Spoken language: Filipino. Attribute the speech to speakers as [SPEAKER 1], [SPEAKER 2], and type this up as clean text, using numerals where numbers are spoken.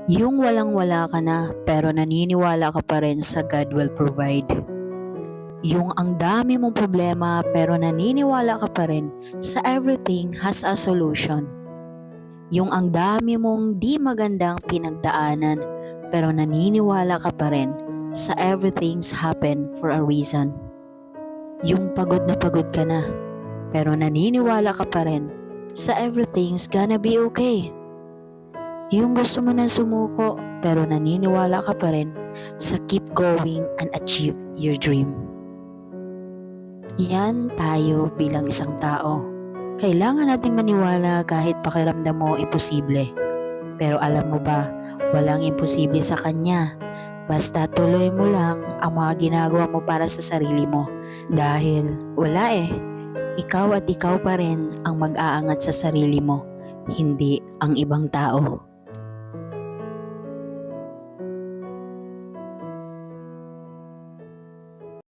[SPEAKER 1] Yung walang-wala ka na pero naniniwala ka pa rin sa God will provide. Yung ang dami mong problema pero naniniwala ka pa rin sa everything has a solution. Yung ang dami mong di magandang pinagdaanan pero naniniwala ka pa rin sa everything's happen for a reason. Yung pagod na pagod ka na pero naniniwala ka pa rin sa everything's gonna be okay. Yung gusto mo na sumuko pero naniniwala ka pa rin sa keep going and achieve your dream. Yan tayo bilang isang tao. Kailangan nating maniwala kahit pakiramdam mo imposible. Pero alam mo ba, walang imposible sa Kanya. Basta tuloy mo lang ang mga ginagawa mo para sa sarili mo. Dahil wala ikaw at ikaw pa rin ang mag-aangat sa sarili mo, hindi ang ibang tao.